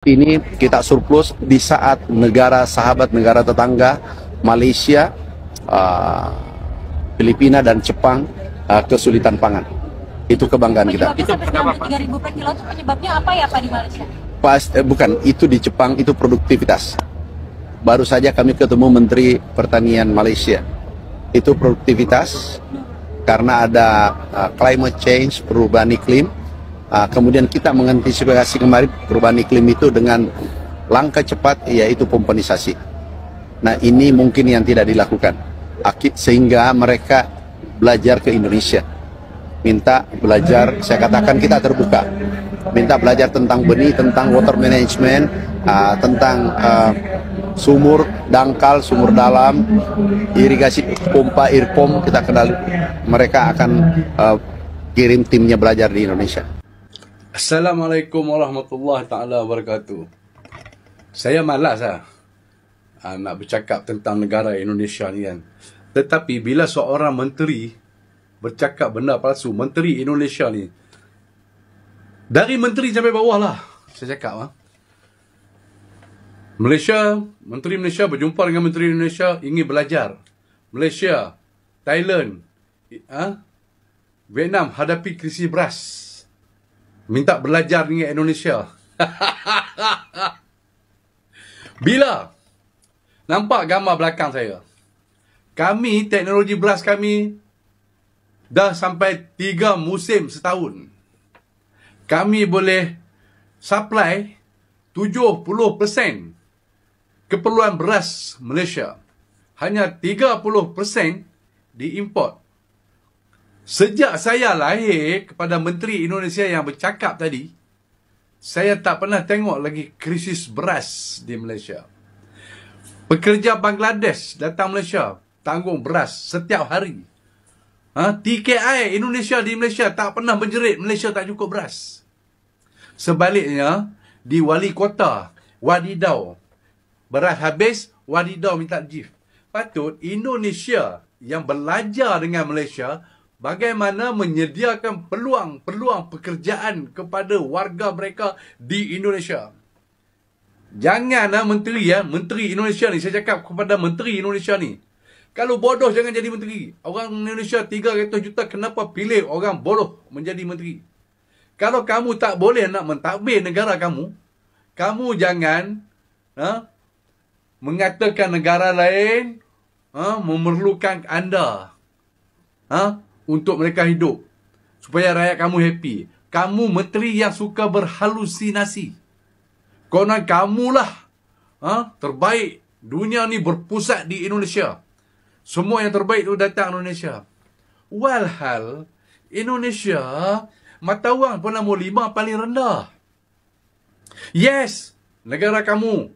Ini kita surplus di saat negara sahabat, negara tetangga, Malaysia, Filipina dan Jepang kesulitan pangan. Itu kebanggaan kita. Itu sampai 3.000 per kilo itu penyebabnya apa ya Pak di Malaysia? Bukan, itu di Jepang itu produktivitas. Baru saja kami ketemu Menteri Pertanian Malaysia. Itu produktivitas karena ada climate change, perubahan iklim. Kemudian kita mengantisipasi kemarin perubahan iklim itu dengan langkah cepat, yaitu pompanisasi. Nah, ini mungkin yang tidak dilakukan, sehingga mereka belajar ke Indonesia, minta belajar. Saya katakan kita terbuka, minta belajar tentang benih, tentang water management, tentang sumur dangkal, sumur dalam, irigasi pompa, irpom. Kita kenal, mereka akan kirim timnya belajar di Indonesia. Assalamualaikum warahmatullahi taala wabarakatuh. Saya malas nak bercakap tentang negara Indonesia ni kan. Tetapi bila seorang menteri bercakap benda palsu, menteri Indonesia ni, dari menteri sampai bawah lah, saya cakap Malaysia, menteri Malaysia berjumpa dengan menteri Indonesia, ingin belajar. Malaysia, Thailand, Vietnam hadapi krisis beras, minta belajar dengan Indonesia. Bila nampak gambar belakang saya, kami, teknologi beras kami dah sampai 3 musim setahun. Kami boleh supply 70% keperluan beras Malaysia. Hanya 30% diimport. Sejak saya lahir kepada Menteri Indonesia yang bercakap tadi, saya tak pernah tengok lagi krisis beras di Malaysia. Pekerja Bangladesh datang Malaysia, tanggung beras setiap hari. TKI Indonesia di Malaysia tak pernah menjerit Malaysia tak cukup beras. Sebaliknya, di wali kota, Wadidau, beras habis, Wadidau minta gift. Patut Indonesia yang belajar dengan Malaysia bagaimana menyediakan peluang pekerjaan kepada warga mereka di Indonesia. Jangan Menteri Indonesia ni, saya cakap kepada Menteri Indonesia ni, kalau bodoh jangan jadi menteri. Orang Indonesia 300 juta, kenapa pilih orang bodoh menjadi menteri? Kalau kamu tak boleh nak mentadbir negara kamu, kamu jangan mengatakan negara lain memerlukan anda untuk mereka hidup, supaya rakyat kamu happy. Kamu menteri yang suka berhalusinasi. Konon kamulah terbaik. Dunia ni berpusat di Indonesia. Semua yang terbaik itu datang Indonesia. Walhal Indonesia mata wang pun nombor 5 paling rendah. Yes, negara kamu